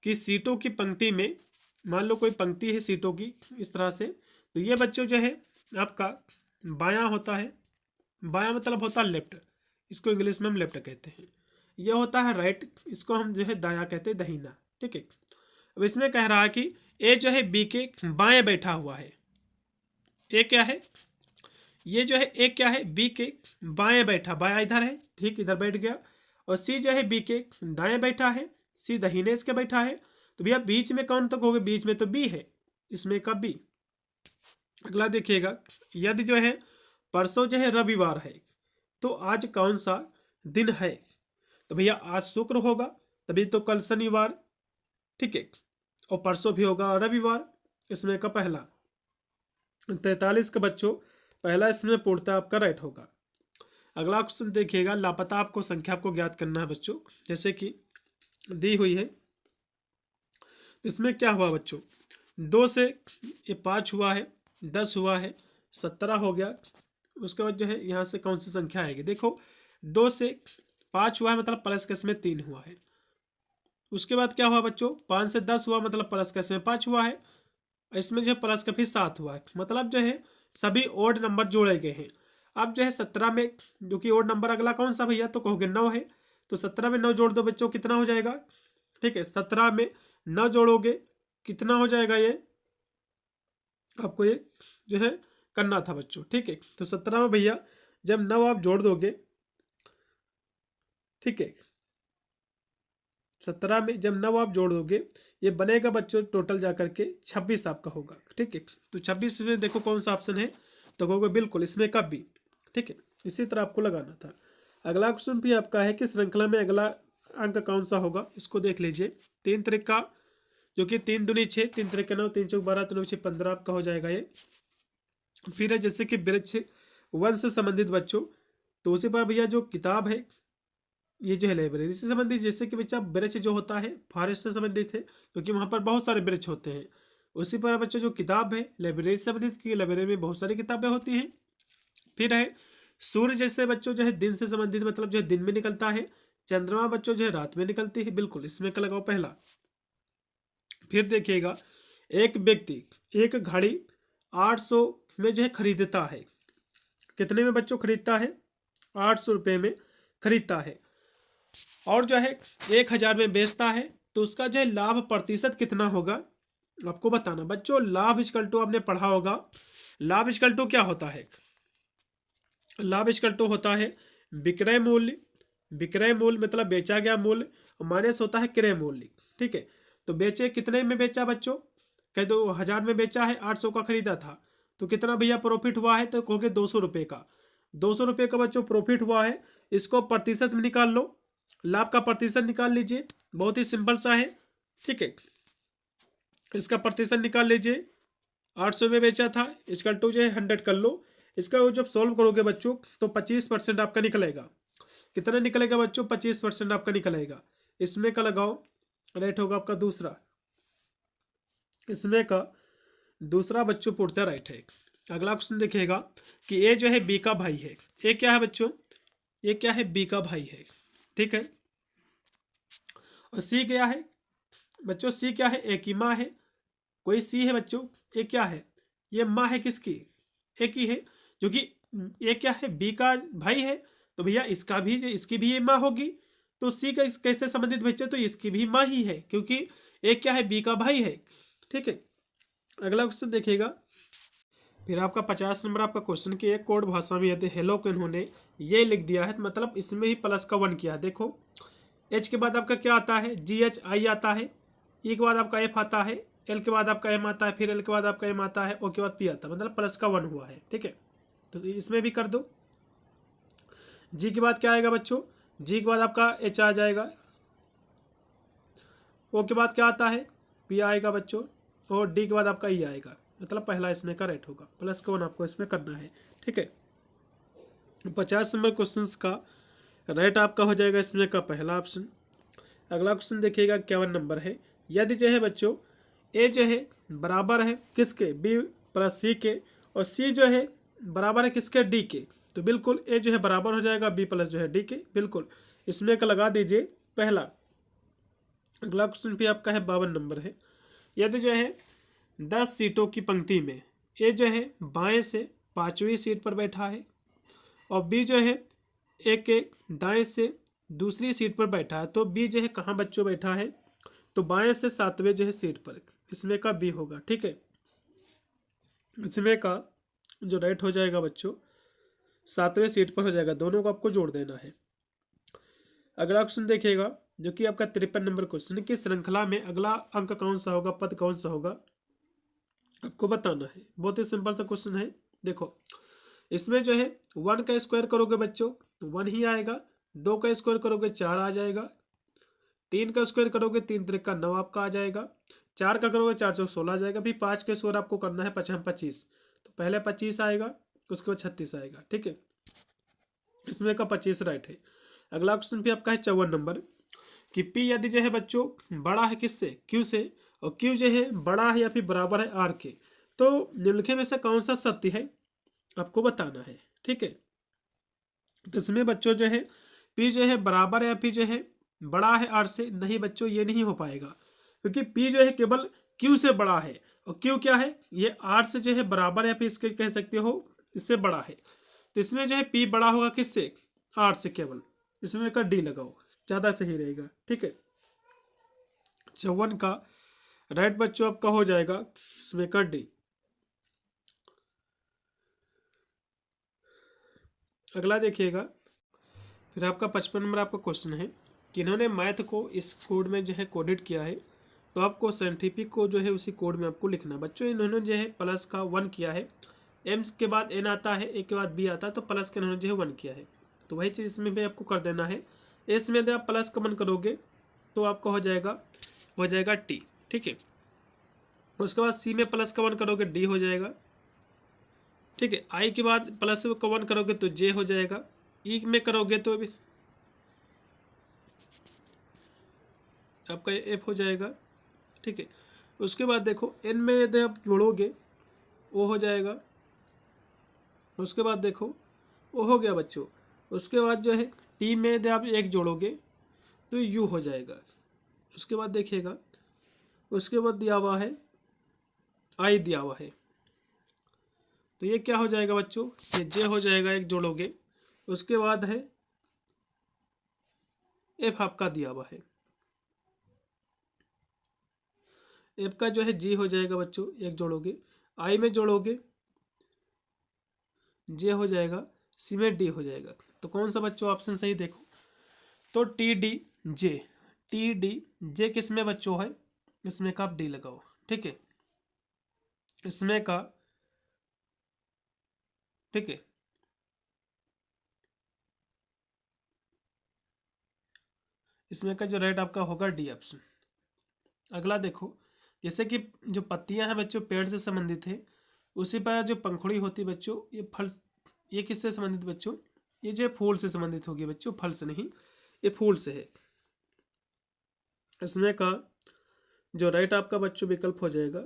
कि सीटों की पंक्ति में, मान लो कोई पंक्ति है सीटों की इस तरह से, तो ये बच्चों जो है आपका बायां होता है, बायां मतलब होता है लेफ्ट, इसको इंग्लिश में हम लेफ्ट कहते हैं। ये होता है राइट, इसको हम जो है दायां कहते हैं, दहीना, ठीक है। अब इसमें कह रहा है कि ए जो है बी के बाएं बैठा हुआ है, ए क्या है, ये जो है ए क्या है बी के बाएं बैठा, बायां इधर है, ठीक इधर बैठ गया, और सी जो है बी के दाएं बैठा है, सी दहीने इसके बैठा है, तो भैया बीच में कौन तक हो गया, बीच में तो बी है, इसमें का बी। अगला देखिएगा यदि जो है परसों जो है रविवार है तो आज कौन सा दिन है, तो भैया आज शुक्र होगा, तभी तो कल शनिवार, ठीक है, और परसों भी होगा रविवार, इसमें का पहला। 43 का बच्चों पहला इसमें पूर्णतः आपका राइट होगा। अगला क्वेश्चन देखिएगा, लापता आपको संख्या को ज्ञात करना है बच्चों, जैसे कि दी हुई है। तो इसमें क्या हुआ बच्चों, 2 से ये 5 हुआ है, 10 हुआ है, 17 हो गया। उसके बाद जो है यहाँ से कौन सी संख्या आएगी, देखो 2 से 5 हुआ है मतलब प्लस कैसे में 3 हुआ है। उसके बाद क्या हुआ बच्चों, 5 से 10 हुआ मतलब प्लस कैसे में 5 हुआ है। इसमें जो है प्लस का फिर 7 हुआ है, मतलब जो है सभी ओड नंबर जोड़े गए हैं। अब जो है 17 में जो कि ओड नंबर अगला कौन सा भैया, तो कहोगे 9 है, तो 17 में 9 जोड़ दो बच्चों, कितना हो जाएगा, ठीक है। 17 में 9 जोड़ोगे कितना हो जाएगा, ये आपको ये जो है करना था बच्चों, ठीक है। तो 17 में भैया जब 9 आप जोड़ दोगे, ठीक है, 17 में जब 9 आप जोड़ दोगे ये बनेगा बच्चों टोटल जाकर के 26 आपका होगा, ठीक है। तो 26 में देखो कौन सा ऑप्शन है, तो कहोगे बिल्कुल इसमें कब भी, ठीक है। इसी तरह आपको लगाना था। अगला क्वेश्चन भी आपका है कि श्रृंखला में अगला अंक कौन सा होगा, इसको देख लीजिए। 3 त्रिका जो कि 3 दूनी 6, 3 त्रिका 9, 3 चौक 12, 3 6 15 आपका हो जाएगा ये। फिर है जैसे कि वृक्ष वंश से संबंधित बच्चों, तो उसी पर भैया जो किताब है ये जो है लाइब्रेरी से संबंधित, जैसे कि बच्चा वृक्ष जो होता है फॉरेस्ट से संबंधित है क्योंकि वहाँ पर बहुत सारे वृक्ष होते हैं। उसी पर बच्चों जो किताब है लाइब्रेरी से संबंधित, क्योंकि लाइब्रेरी में बहुत सारी किताबें होती हैं। फिर है सूर्य जैसे बच्चों जो है दिन से संबंधित, मतलब जो है दिन में निकलता है। चंद्रमा बच्चों जो है रात में निकलती है, बिल्कुल इसमें का लगाओ पहला। फिर देखिएगा एक व्यक्ति एक घड़ी 800 में जो है खरीदता है, कितने में बच्चों खरीदता है, 800 रुपये में खरीदता है, और जो है 1000 में बेचता है, तो उसका जो है लाभ प्रतिशत कितना होगा आपको बताना। बच्चों लाभ इक्वल टू आपने पढ़ा होगा, लाभ इक्वल टू क्या होता है, लाभ इक्वल टू होता है विक्रय मूल्य, विक्रय मूल्य मतलब बेचा गया मूल्य, माइनस होता है क्रय मूल्य, ठीक है। तो बेचे कितने में बेचा बच्चों, कह दो 1000 में बेचा है, 800 का खरीदा था, तो कितना भैया प्रॉफिट हुआ है, तो कहोगे 200 रुपये का, 200 रुपये का बच्चों प्रॉफिट हुआ है। इसको प्रतिशत में निकाल लो, लाभ का प्रतिशत निकाल लीजिए, बहुत ही सिंपल सा है, ठीक है। इसका प्रतिशत निकाल लीजिए, 800 में बेचा था, इसका टू जो है 100 कर लो, इसका जब सॉल्व करोगे बच्चों तो 25% आपका निकलेगा। कितना निकलेगा बच्चों? 25% आपका निकलेगा। इसमें का लगाओ, राइट होगा आपका दूसरा। इसमें का दूसरा बच्चों पूर्णतः राइट है। अगला क्वेश्चन देखिएगा कि ए जो है बी का भाई है। ए क्या है बच्चों? ये क्या है? बी का भाई है, ठीक है। और सी क्या है बच्चों? सी क्या है? ए की माँ है। कोई सी है बच्चों, ये क्या है? ये माँ है किसकी? ए की है। क्योंकि ये क्या है? बी का भाई है, तो भैया इसका भी, इसकी भी ये माँ होगी। तो सी का कैसे संबंधित बच्चे? तो इसकी भी माँ ही है, क्योंकि एक क्या है? बी का भाई है, ठीक है। अगला क्वेश्चन देखिएगा। फिर आपका 50 नंबर आपका क्वेश्चन की एक कोड भाषा में यदि हेलो को इन्होंने ये लिख दिया है, तो मतलब इसमें ही प्लस का 1 किया है। देखो एच के बाद आपका क्या आता है? जी एच आई आता है। ई के बाद आपका एफ आता है। एल के बाद आपका एम आता है। फिर एल के बाद आपका एम आता है। ओ के बाद पी आता है, मतलब प्लस का 1 हुआ है, ठीक है। तो इसमें भी कर दो। जी के बाद क्या आएगा बच्चों? जी के बाद आपका एच आ जाएगा। ओ के बाद क्या आता है? पी आएगा बच्चों। और डी के बाद आपका ई आएगा, मतलब पहला इसमें का राइट होगा। प्लस का 1 आपको इसमें करना है, ठीक है। 50 नंबर क्वेश्चन का राइट आपका हो जाएगा इसमें का पहला ऑप्शन। अगला क्वेश्चन देखिएगा 51 नंबर है। यदि जो है बच्चों ए जो है बराबर है किसके? बी प्लस सी के, और सी जो है बराबर है किसके? डी के। तो बिल्कुल ए जो है बराबर हो जाएगा बी प्लस जो है डी के, बिल्कुल। इसमें का लगा दीजिए पहला। अगला क्वेश्चन भी आपका है 52 नंबर है। यदि जो है 10 सीटों की पंक्ति में ए जो है बाएं से 5वीं सीट पर बैठा है, और बी जो है ए के दाएं से दूसरी सीट पर बैठा है, तो बी जो है कहाँ बच्चों बैठा है? तो बाएं से 7वें जो है सीट पर। इसमें का बी होगा, ठीक है। इसमें का जो राइट हो जाएगा बच्चों 7वें सीट पर हो जाएगा। दोनों को आपको जोड़ देना है। अगला क्वेश्चन देखिएगा जो कि आपका 53 नंबर क्वेश्चन की श्रृंखला में अगला अंक कौन सा होगा, पद कौन सा होगा, आपको बताना है। बहुत ही सिंपल सा क्वेश्चन है। देखो इसमें जो है 1 का स्क्वायर करोगे बच्चों तो 1 ही आएगा। 2 का स्क्वायर करोगे 4 आ जाएगा। 3 का स्क्वायर करोगे 3 त्रिक का 9 आपका आ जाएगा। 4 का करोगे 4 चौक 16 आ जाएगा। फिर 5 का स्क्वायर आपको करना है 25, तो पहले 25 आएगा, उसके बाद 36 आएगा, ठीक है। इसमें का 25 राइट है। अगला क्वेश्चन भी आपका है 54 नंबर कि पी यदि जो है बच्चों बड़ा है किससे? क्यू से, और क्यू जो है बड़ा है या फिर बराबर है आर के, तो निम्नलिखित में से कौन सा सत्य है आपको बताना है, ठीक है। तो इसमें बच्चों जो है पी जो है बराबर है या फिर जो है बड़ा है आर से, नहीं बच्चों ये नहीं हो पाएगा, क्योंकि पी जो है केवल क्यू से बड़ा है, और क्यू क्या है? ये आर से जो है बराबर है या फिर इसके कह सकते हो इससे बड़ा है। तो इसमें जो है पी बड़ा होगा किससे? आर से केवल। इसमें का डी लगाओ, ज़्यादा सही रहेगा, ठीक है। 54 का राइट बच्चों आपका हो जाएगा इसमें का डी। अगला देखिएगा। फिर आपका 55 नंबर आपका क्वेश्चन है कि इन्होंने मैथ को इस कोड में जो है कोडेड किया है, तो आपको साइंटिफिक को जो है उसी कोड में आपको लिखना। बच्चों इन्होंने जो है प्लस का 1 किया है। एम के बाद एन आता है, ए के बाद बी आता है, तो प्लस का इन्होंने जो है 1 किया है, तो वही चीज़ इसमें भी आपको कर देना है। इसमें यदि आप प्लस का 1 करोगे तो आपका हो जाएगा टी, ठीक है। उसके बाद सी में प्लस का 1 करोगे डी हो जाएगा, ठीक है। आई के बाद प्लस का 1 करोगे तो जे हो जाएगा। ई में करोगे तो आपका एफ हो जाएगा, ठीक है। उसके बाद देखो एन में यदि आप जोड़ोगे वो हो जाएगा। उसके बाद देखो वो हो गया बच्चों। उसके बाद जो है टी में यदि आप एक जोड़ोगे तो यू हो जाएगा। उसके बाद देखिएगा, उसके बाद दिया हुआ है आई दिया हुआ है, तो ये क्या हो जाएगा बच्चों? ये जे हो जाएगा, एक जोड़ोगे। उसके बाद है एफ आपका दिया हुआ है, एफ का जो है जी हो जाएगा बच्चों, एक जोड़ोगे। आई में जोड़ोगे जे हो जाएगा, सी में डी हो जाएगा। तो कौन सा बच्चों ऑप्शन सही? देखो तो T D J, T D J किस में बच्चों है? इसमें का आप डी लगाओ, ठीक है। इसमें का, ठीक है। इसमें का जो राइट आपका होगा डी ऑप्शन। अगला देखो, जैसे कि जो पत्तियां हैं बच्चों पेड़ से संबंधित है, उसी पर जो पंखुड़ी होती है बच्चों, ये फल, ये किससे संबंधित बच्चों, ये जो फूल से संबंधित होगी बच्चों, फल से नहीं, ये फूल से है। इसमें का जो राइट आपका बच्चों विकल्प हो जाएगा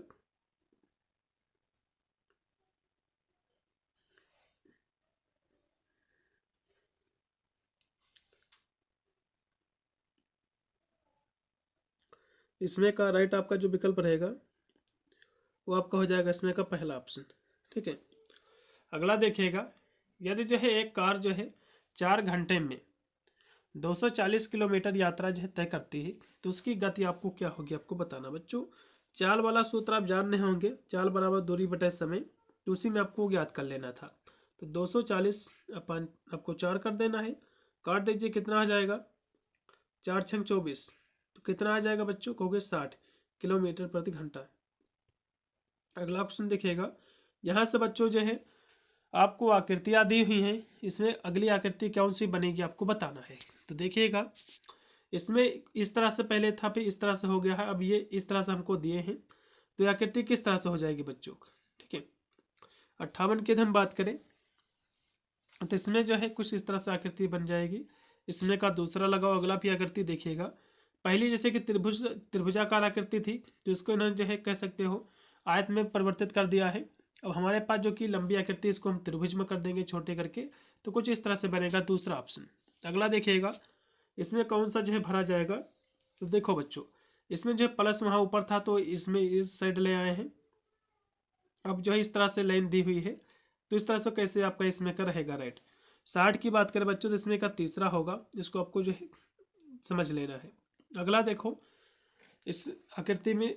इसमें का राइट आपका जो विकल्प रहेगा वो आपका हो जाएगा इसमें का पहला ऑप्शन। ठीक है, अगला देखिएगा, यदि जो है एक कार जो है 4 घंटे में 240 किलोमीटर यात्रा जो है तय करती है, तो उसकी गति आपको क्या होगी आपको बताना बच्चों। चाल वाला सूत्र आप जानने होंगे, चाल बराबर दूरी बटे समय, तो उसी में आपको ज्ञात कर लेना था। तो 240 अपन आपको 4 कर देना है, काट दीजिए, कितना आ जाएगा, 4 छंग 24, तो कितना आ जाएगा बच्चों, कहोगे 60 किलोमीटर प्रति घंटा। अगला क्वेश्चन देखिएगा, यहाँ से बच्चों जो है आपको आकृतियाँ दी हुई हैं, इसमें अगली आकृति कौन सी बनेगी आपको बताना है। तो देखिएगा, इसमें इस तरह से पहले था, फिर इस तरह से हो गया है, अब ये इस तरह से हमको दिए हैं, तो ये आकृति किस तरह से हो जाएगी बच्चों। ठीक है, 58 की हम बात करें तो इसमें जो है कुछ इस तरह से आकृति बन जाएगी। इसमें का दूसरा लगाओ, अगला भी आकृति देखिएगा। पहली जैसे कि त्रिभुजाकार आकृति थी, तो इसको इन्होंने जो है कह सकते हो आयत में परिवर्तित कर दिया है। अब हमारे पास जो कि लंबी आकृति, इसको हम त्रिभुज में कर देंगे छोटे करके, तो कुछ इस तरह से बनेगा दूसरा ऑप्शन। अगला देखिएगा, इसमें कौन सा जो है भरा जाएगा। तो देखो बच्चों, इसमें जो है प्लस वहाँ ऊपर था, तो इसमें इस साइड ले आए हैं। अब जो है इस तरह से लाइन दी हुई है, तो इस तरह से कैसे आपका इसमें का रहेगा राइट। 60 की बात करें बच्चों, तो इसमें का तीसरा होगा, इसको आपको जो है समझ लेना है। अगला देखो, इस आकृति में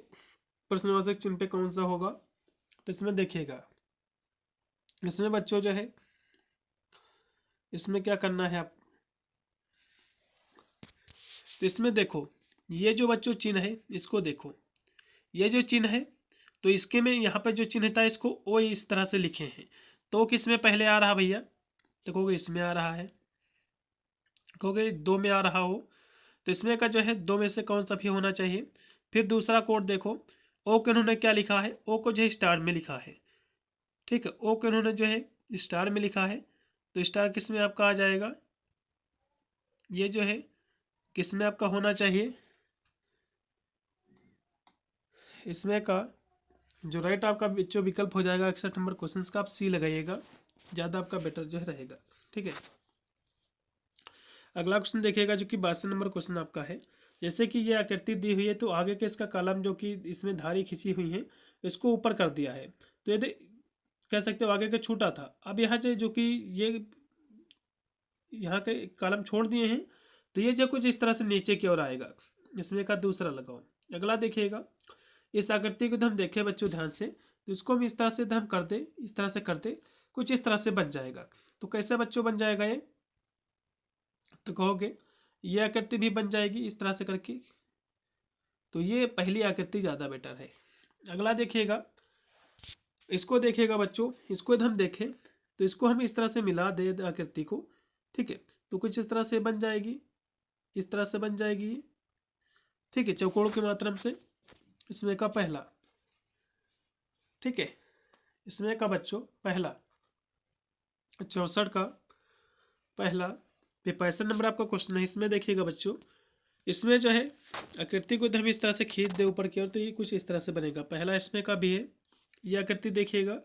प्रश्नवाचक चिन्ह पे कौन सा होगा, तो इसमें देखिएगा, इसमें बच्चों जो है इसमें क्या करना है आप, तो इसमें देखो ये जो बच्चों चिन्ह है, इसको देखो, ये जो चिन्ह है, तो इसके में यहाँ पे जो चिन्ह था, इसको ओ इस तरह से लिखे हैं, तो किस में पहले आ रहा भैया, तो कहोगे इसमें आ रहा है, कहोगे 2 में आ रहा हो, तो इसमें का जो है 2 में से कौन सा भी होना चाहिए। फिर दूसरा कोड देखो, ओ के उन्होंने क्या लिखा है, ओ को जो है स्टार में लिखा है। ठीक है, ओ के उन्होंने जो है स्टार में लिखा है, तो स्टार किस में आपका आ जाएगा, ये जो है किस में आपका होना चाहिए, इसमें का जो राइट आपका जो विकल्प हो जाएगा 61 नंबर क्वेश्चन का, आप सी लगाइएगा, ज़्यादा आपका बेटर जो है रहेगा। ठीक है, अगला क्वेश्चन देखिएगा, जो कि 62 नंबर क्वेश्चन आपका है। जैसे कि ये आकृति दी हुई है, तो आगे के इसका कॉलम जो कि इसमें धारी खींची हुई है, इसको ऊपर कर दिया है, तो यदि कह सकते हो आगे का छूटा था, अब यहाँ से जो कि ये यहाँ के कॉलम छोड़ दिए हैं, तो ये जो कुछ इस तरह से नीचे की ओर आएगा। इसमें का दूसरा लगाओ। अगला देखिएगा, इस आकृति को हम देखें बच्चों ध्यान से, तो इसको भी इस तरह से हम कर दे, इस तरह से कर दे, कुछ इस तरह से बन जाएगा। तो कैसे बच्चों बन जाएगा ये, तो कहोगे ये आकृति भी बन जाएगी इस तरह से करके, तो ये पहली आकृति ज़्यादा बेटर है। अगला देखिएगा, इसको देखिएगा बच्चों, इसको हम देखें तो इसको हम इस तरह से मिला दे आकृति को। ठीक है, तो कुछ इस तरह से बन जाएगी, इस तरह से बन जाएगी। ठीक है, चौकोर के माध्यम से इसमें का पहला। ठीक है, इसमें का बच्चों पहला 64 का पहला। फिर 65 नंबर आपका क्वेश्चन है, इसमें देखिएगा बच्चों, इसमें जो है आकृति को हम इस तरह से खींच दे ऊपर की ओर, तो ये कुछ इस तरह से बनेगा। पहला इसमें का भी है, ये आकृति देखिएगा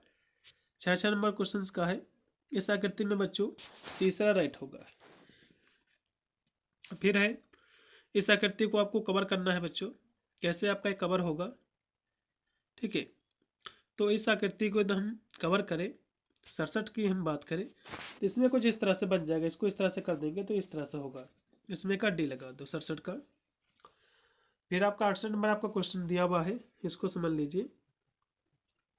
66 नंबर क्वेश्चन का है। इस आकृति में बच्चों तीसरा राइट होगा। फिर है, इस आकृति को आपको कवर करना है बच्चों, कैसे आपका एक कवर होगा। ठीक है, तो इस आकृति को हम कवर करें, 67 की हम बात करें, तो इसमें कुछ इस तरह से बन जाएगा, इसको इस तरह से कर देंगे तो इस तरह से होगा। इसमें का डी लगा दो 67 का। फिर आपका 68 नंबर आपका क्वेश्चन दिया हुआ है, इसको समझ लीजिए।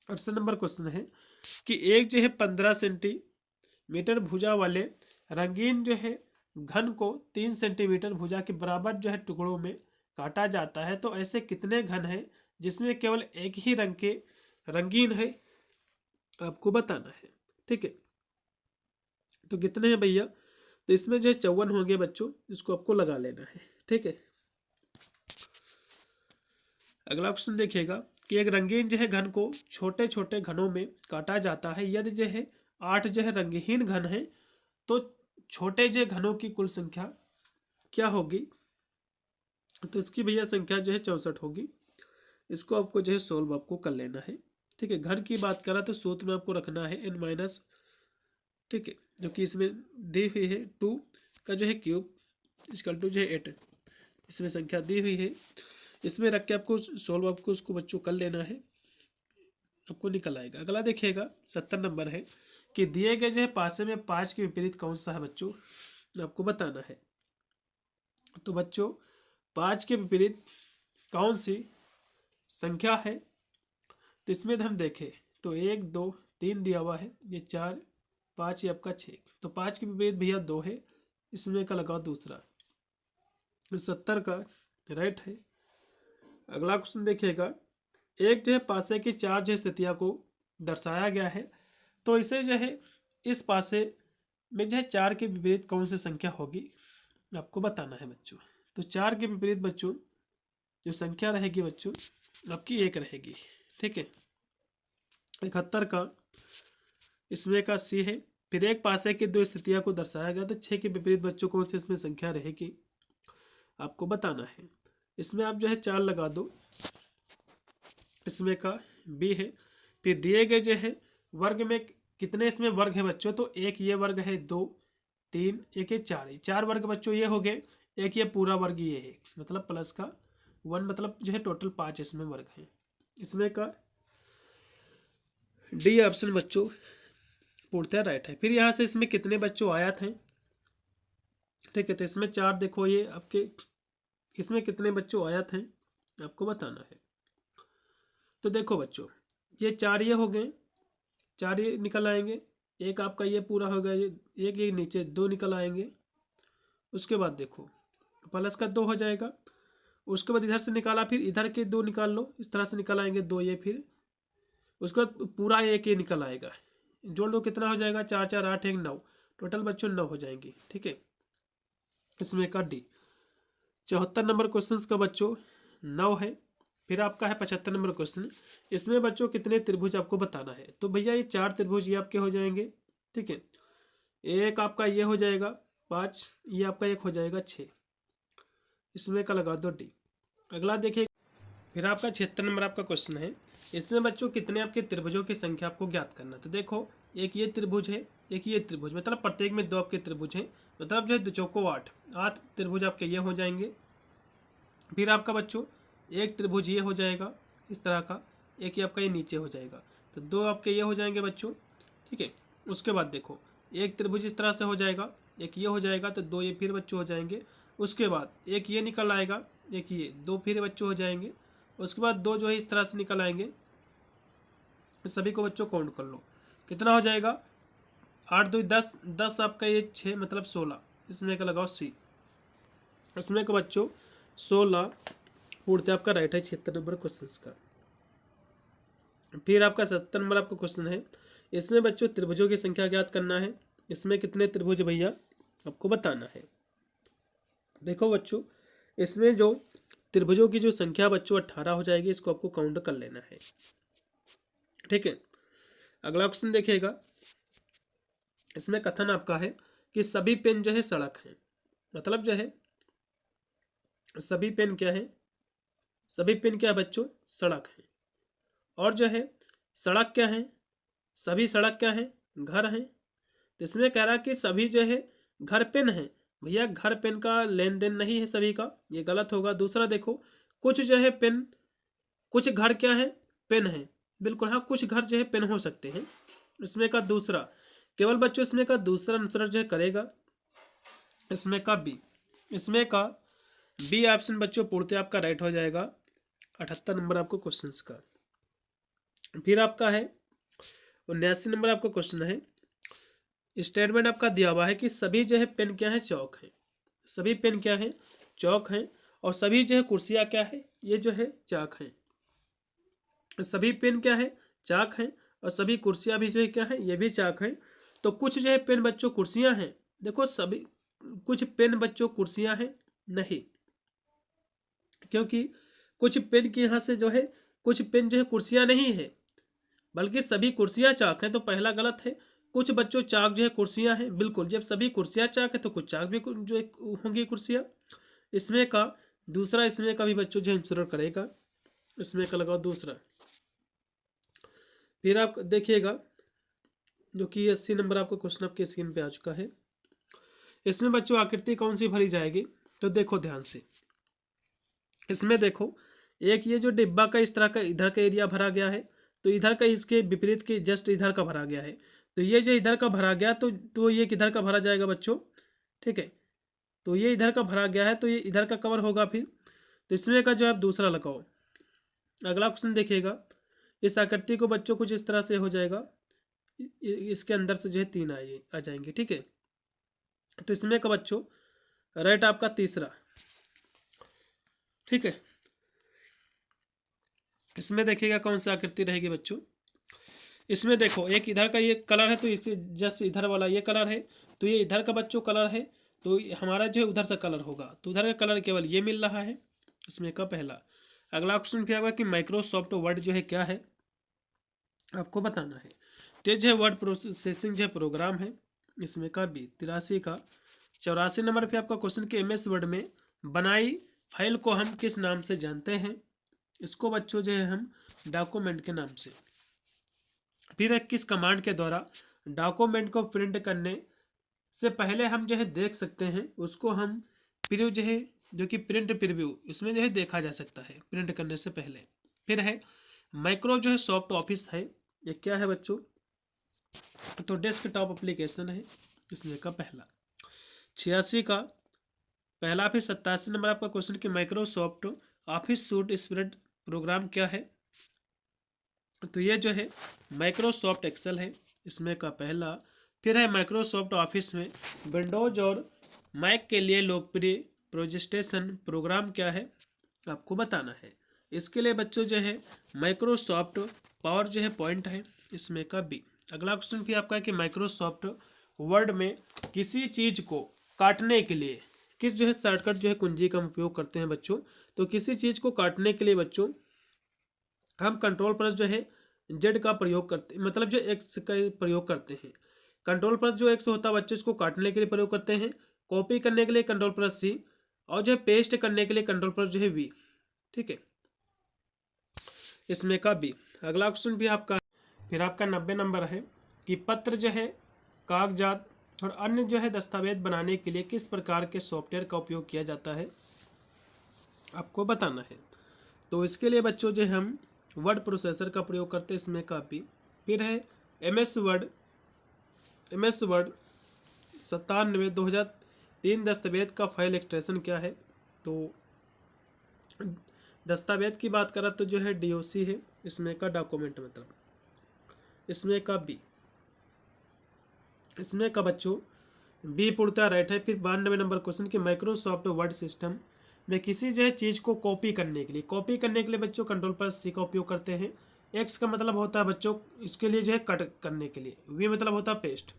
68 नंबर क्वेश्चन है कि एक जो है 15 सेंटीमीटर भुजा वाले रंगीन जो है घन को 3 सेंटीमीटर भुजा के बराबर जो है टुकड़ों में काटा जाता है, तो ऐसे कितने घन है जिसमें केवल एक ही रंग के रंगीन है, आपको बताना है। ठीक है, तो कितने हैं भैया, तो इसमें जो है 54 होंगे बच्चों, इसको आपको लगा लेना है। ठीक है, अगला क्वेश्चन देखिएगा, कि एक रंगीन जो है घन को छोटे छोटे घनों में काटा जाता है। यदि जो है 8 जो है रंगहीन घन है तो छोटे जो घनों की कुल संख्या क्या होगी, तो इसकी भैया संख्या जो है 64 होगी। इसको आपको जो है सोल्व आपको कर लेना है। ठीक है, घन की बात करा तो सूत्र में आपको रखना है n माइनस, ठीक है, जो कि इसमें दी हुई है 2 का जो है क्यूब इसका टू जो है 8, इसमें संख्या दी हुई है। इसमें रख के आपको सोल्व आपको उसको बच्चों कर लेना है, आपको निकल आएगा। अगला देखिएगा 70 नंबर है कि दिए गए जो है पासे में 5 के विपरीत कौन सा है बच्चों, आपको बताना है। तो बच्चों 5 के विपरीत कौन सी संख्या है, तो इसमें हम देखें तो 1 2 3 दिया हुआ है, ये 4 5 ये आपका 6, तो 5 के विपरीत भैया 2 है, इसमें का लगाओ दूसरा, 70 का राइट है। अगला क्वेश्चन देखिएगा, एक जो है पासे की 4 जो स्थितियां को दर्शाया गया है, तो इसे जो है इस पासे में जो है 4 के विपरीत कौन सी संख्या होगी, आपको बताना है बच्चों। तो 4 के विपरीत बच्चों जो संख्या रहेगी बच्चों आपकी 1 रहेगी। ठीक है, 71 का इसमें का सी है। फिर एक पासे की 2 स्थितियां को दर्शाया गया, तो 6 के विपरीत बच्चों कौन सी इसमें संख्या रहेगी, आपको बताना है। इसमें आप जो है 4 लगा दो, इसमें का बी है। फिर दिए गए जो है वर्ग में कितने इसमें वर्ग है बच्चों, तो एक ये वर्ग है, 2 3 एक ये 4 4 वर्ग बच्चों ये हो गए, एक ये पूरा वर्ग ये है, मतलब प्लस का 1, मतलब जो है टोटल 5 इसमें वर्ग है। इसमें का डी ऑप्शन बच्चों पूर्णतः राइट है। फिर यहाँ से इसमें कितने बच्चों आयत हैं, ठीक है, तो इसमें 4 देखो ये आपके, इसमें कितने बच्चों आयत हैं आपको बताना है। तो देखो बच्चों ये 4 ये हो गए, 4 ये निकल आएंगे, एक आपका ये पूरा हो गया, ये एक ये नीचे 2 निकल आएंगे। उसके बाद देखो प्लस का 2 हो जाएगा, उसके बाद इधर से निकाला, फिर इधर के 2 निकाल लो, इस तरह से निकल आएंगे 2 ये, फिर उसके बाद पूरा एक ये निकल आएगा, जोड़ लो कितना हो जाएगा, 4 4 8 1 9, टोटल बच्चों 9 हो जाएंगे। ठीक है, इसमें का डी 74 नंबर क्वेश्चन का बच्चों 9 है। फिर आपका है 75 नंबर क्वेश्चन, इसमें बच्चों कितने त्रिभुज आपको बताना है। तो भैया ये 4 त्रिभुज ये आपके हो जाएंगे। ठीक है, एक आपका ये हो जाएगा 5, ये आपका एक हो जाएगा 6, इसमें का लगा दो डी। अगला देखिए, फिर आपका 76 नंबर आपका क्वेश्चन है, इसमें बच्चों कितने आपके त्रिभुजों की संख्या आपको ज्ञात करना। तो देखो एक ये त्रिभुज है, एक ये त्रिभुज, मतलब प्रत्येक में 2 आपके त्रिभुज हैं, मतलब जो है 2 चौको 8 त्रिभुज आपके ये हो जाएंगे। फिर आपका बच्चों एक त्रिभुज ये हो जाएगा इस तरह का, एक ये आपका ये नीचे हो जाएगा, तो 2 आपके ये हो जाएंगे बच्चों। ठीक है, उसके बाद देखो एक त्रिभुज इस तरह से हो जाएगा, एक ये हो जाएगा, तो 2 ये फिर बच्चों हो जाएंगे। उसके बाद एक ये निकल आएगा, एक ये 2 फिर बच्चों हो जाएंगे। उसके बाद 2 जो है इस तरह से निकल आएंगे, सभी को बच्चों काउंट कर लो कितना हो जाएगा, 8 2 10, 10 आपका ये 6 मतलब 16, इसमें का लगाओ सी, इसमें का बच्चों 16 पूर्णतः आपका राइट है 76 नंबर क्वेश्चन का। फिर आपका 70 नंबर आपका क्वेश्चन है, इसमें बच्चों त्रिभुजों की संख्या ज्ञात करना है। इसमें कितने त्रिभुज भैया आपको बताना है। देखो बच्चों इसमें जो त्रिभुजों की जो संख्या बच्चों 18 हो जाएगी, इसको आपको काउंट कर लेना है। ठीक है, अगला क्वेश्चन देखिएगा, इसमें कथन आपका है कि सभी पेन जो है सड़क है, मतलब जो है सभी पेन क्या है, सभी पेन क्या है बच्चों, सड़क है। और जो है सड़क क्या है, सभी सड़क क्या है, घर है। तो इसमें कह रहा कि सभी जो है घर पेन है, भैया घर पेन का लेन देन नहीं है सभी का, ये गलत होगा। दूसरा देखो कुछ जो है पेन, कुछ घर क्या है, पेन है, बिल्कुल हाँ, कुछ घर जो है पेन हो सकते हैं। इसमें का दूसरा केवल बच्चों, इसमें का दूसरा आंसर जो है करेगा, इसमें का बी, इसमें का बी ऑप्शन बच्चों पूर्णतः आपका राइट हो जाएगा 78 नंबर आपको क्वेश्चन का। फिर आपका है 79 नंबर आपका क्वेश्चन है, स्टेटमेंट आपका दिया हुआ है कि सभी जो है पेन क्या है, चौक है, सभी पेन क्या है, चौक है। और सभी जो है कुर्सियाँ क्या है, ये जो है चाक है। सभी पेन क्या है, चाक है, और सभी कुर्सियाँ भी जो है क्या है, ये भी चाक है। तो कुछ जो है पेन बच्चों कुर्सियाँ हैं, देखो सभी कुछ पेन बच्चों कुर्सियाँ हैं नहीं, क्योंकि कुछ पेन के यहाँ से जो है कुछ पेन जो है कुर्सियाँ नहीं है, बल्कि सभी कुर्सियाँ चाक हैं, तो पहला गलत है। कुछ बच्चों चाक जो है कुर्सियाँ हैं, बिल्कुल, जब सभी कुर्सियाँ चाक है तो कुछ चाक भी जो है होंगी कुर्सियाँ। इसमें का दूसरा, इसमें का भी बच्चों जो है आंसर करेगा, इसमें का लगाओ दूसरा। फिर आप देखिएगा जो कि 80 नंबर आपका क्वेश्चन आपके स्क्रीन पे आ चुका है। इसमें बच्चों आकृति कौन सी भरी जाएगी, तो देखो ध्यान से। इसमें देखो, एक ये जो डिब्बा का इस तरह का इधर का एरिया भरा गया है, तो इधर का इसके विपरीत के जस्ट इधर का भरा गया है। तो ये जो इधर का भरा गया तो ये किधर का भरा जाएगा बच्चों, ठीक है। तो ये इधर का भरा गया है तो ये इधर का कवर होगा। फिर तो इसमें का जो है आप दूसरा लगाओ। अगला क्वेश्चन देखिएगा, इस आकृति को बच्चों कुछ इस तरह से हो जाएगा, इसके अंदर से जो है 3 आ जाएंगे, ठीक है। तो इसमें का बच्चों राइट आपका तीसरा, ठीक है। इसमें देखिएगा कौन सी आकृति रहेगी बच्चों। इसमें देखो, एक इधर का ये कलर है तो इसके जस्ट इधर वाला ये कलर है, तो ये इधर का बच्चों कलर है, तो हमारा जो है उधर से कलर होगा, तो उधर का कलर केवल ये मिल रहा है, इसमें का पहला। अगला क्वेश्चन क्या होगा कि माइक्रोसॉफ्ट वर्ड जो है क्या है, आपको बताना है। तो जो है वर्ड प्रोसेसिंग जो है प्रोग्राम है, इसमें का बी। 83 का 84 नंबर पे आपका क्वेश्चन कि MS वर्ड में बनाई फाइल को हम किस नाम से जानते हैं, इसको बच्चों जो है हम डॉक्यूमेंट के नाम से। फिर एक किस कमांड के द्वारा डॉक्यूमेंट को प्रिंट करने से पहले हम जो है देख सकते हैं, उसको हम प्रीव्यू जो है, जो कि प्रिंट प्रीव्यू, इसमें जो है देखा जा सकता है प्रिंट करने से पहले। फिर है माइक्रो जो है सॉफ्ट ऑफिस है, ये क्या है बच्चों, तो डेस्कटॉप एप्लीकेशन है, इसमें का पहला। 86 का पहला। फिर 87 नंबर आपका क्वेश्चन कि Microsoft Office suite spread program क्या है, तो ये जो है माइक्रोसॉफ्ट एक्सेल है, इसमें का पहला। फिर है माइक्रोसॉफ्ट ऑफिस में विंडोज और मैक के लिए लोकप्रिय प्रेजेंटेशन प्रोग्राम क्या है, आपको बताना है। इसके लिए बच्चों जो है माइक्रोसॉफ्ट पावर जो है पॉइंट है, इसमें का बी। अगला क्वेश्चन भी आपका है कि माइक्रोसॉफ्ट वर्ड में किसी चीज को काटने के लिए किस जो है शॉर्टकट जो है कुंजी का उपयोग करते हैं बच्चों। तो किसी चीज को काटने के लिए बच्चों हम कंट्रोल प्लस जो है जेड का प्रयोग करते, मतलब जो एक्स का प्रयोग करते हैं। कंट्रोल प्लस जो एक्स होता है बच्चों, इसको काटने के लिए प्रयोग करते हैं। कॉपी करने के लिए कंट्रोल प्लस सी, और जो है पेस्ट करने के लिए कंट्रोल प्लस जो है वी, ठीक है, इसमें का बी। अगला क्वेश्चन भी आपका, फिर आपका 90 नंबर है कि पत्र जो है कागजात और अन्य जो है दस्तावेज बनाने के लिए किस प्रकार के सॉफ्टवेयर का उपयोग किया जाता है, आपको बताना है। तो इसके लिए बच्चों जो हम वर्ड प्रोसेसर का प्रयोग करते हैं, इसमें का बी। फिर है MS वर्ड 97 2003 दस्तावेज का फाइल एक्सटेंशन क्या है, तो दस्तावेज की बात करा तो जो है DOC है, इसमें का डॉक्यूमेंट मतलब, इसमें का बी। इसमें का बच्चों बी पूर्णतः राइट है। फिर 92 नंबर क्वेश्चन कि माइक्रोसॉफ्ट वर्ड सिस्टम में किसी जो है चीज़ को कॉपी करने के लिए बच्चों कंट्रोल प्लस सी का उपयोग करते हैं। एक्स का मतलब होता है बच्चों इसके लिए जो है कट करने के लिए, वी मतलब होता है पेस्ट।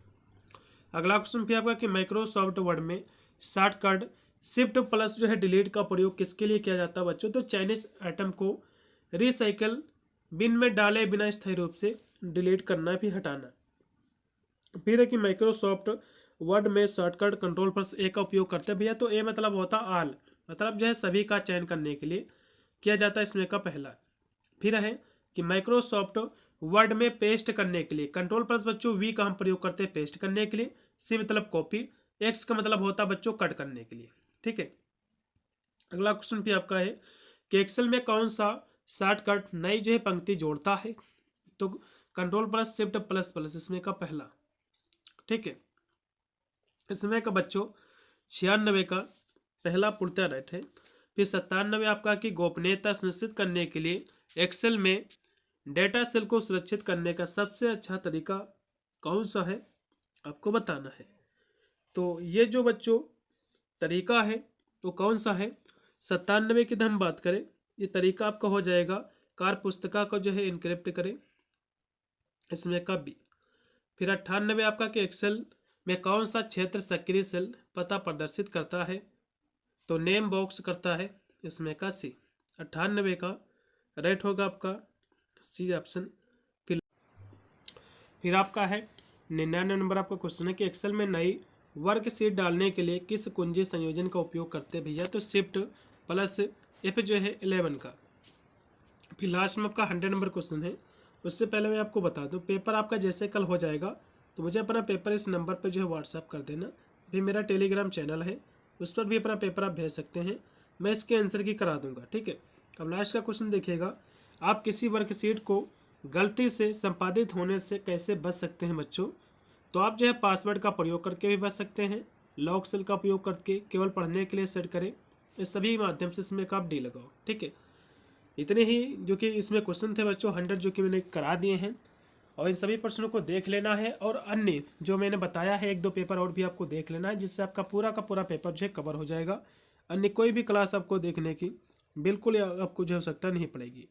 अगला क्वेश्चन भी आपका कि माइक्रोसॉफ्ट वर्ड में शॉर्टकट शिफ्ट प्लस जो है डिलीट का प्रयोग किसके लिए किया जाता है बच्चों, तो चाइनीज आइटम को रिसाइकल बिन में डाले बिना स्थायी रूप से डिलीट करना भी हटाना। फिर है कि माइक्रोसॉफ्ट वर्ड में शॉर्टकट कंट्रोल प्लस ए का उपयोग करते हैं भैया, तो ए मतलब होता ऑल, मतलब जो है सभी का चयन करने के लिए किया जाता है, इसमें का पहला। फिर है कि माइक्रोसॉफ्ट वर्ड में पेस्ट करने के लिए कंट्रोल प्लस बच्चों वी का हम प्रयोग करते हैं पेस्ट करने के लिए, सी मतलब कॉपी, एक्स का मतलब होता है बच्चों कट करने के लिए, ठीक है। अगला क्वेश्चन भी आपका है कि एक्सेल में कौन सा शॉर्टकट नई जो है पंक्ति जोड़ता है, तो control plus shift plus plus, इसमें का पहला, ठीक है। इसमें का बच्चों 96 का पहला पूर्णतः राइट है। फिर 97 आपका कि गोपनीयता सुनिश्चित करने के लिए एक्सेल में डेटा सेल को सुरक्षित करने का सबसे अच्छा तरीका कौन सा है, आपको बताना है। तो ये जो बच्चों तरीका है वो कौन सा है, 97 की हम बात करें, ये तरीका आपका हो जाएगा कार्य पुस्तिका को जो है इनक्रिप्ट करें, इसमें का बी। फिर 98 आपका कि एक्सेल में कौन सा क्षेत्र सक्रिय सेल पता प्रदर्शित करता है, तो नेम बॉक्स करता है, इसमें का सी। 98 का राइट होगा आपका सी ऑप्शन। फिर आपका है 99 नंबर आपका क्वेश्चन है कि एक्सेल में नई वर्कशीट डालने के लिए किस कुंजी संयोजन का उपयोग करते हैं भैया? तो शिफ्ट प्लस F जो है 11 का। फिर लास्ट में आपका 100 नंबर क्वेश्चन है। उससे पहले मैं आपको बता दूं, पेपर आपका जैसे कल हो जाएगा तो मुझे अपना पेपर इस नंबर पर जो है व्हाट्सअप कर देना। फिर मेरा टेलीग्राम चैनल है, उस पर भी अपना पेपर आप भेज सकते हैं, मैं इसके आंसर की करा दूंगा, ठीक है। अब लास्ट का क्वेश्चन देखिएगा, आप किसी वर्कशीट को गलती से संपादित होने से कैसे बच सकते हैं बच्चों? तो आप जो है पासवर्ड का प्रयोग करके भी बच सकते हैं, लॉक सेल का उपयोग करके केवल पढ़ने के लिए सेट करें, इस सभी माध्यम से इसमें आप डी लगाओ, ठीक है। इतने ही जो कि इसमें क्वेश्चन थे बच्चों 100 जो कि मैंने करा दिए हैं, और इन सभी प्रश्नों को देख लेना है, और अन्य जो मैंने बताया है 1-2 पेपर और भी आपको देख लेना है, जिससे आपका पूरा का पूरा पेपर जो है कवर हो जाएगा। अन्य कोई भी क्लास आपको देखने की बिल्कुल आपको जो आवश्यकता नहीं पड़ेगी।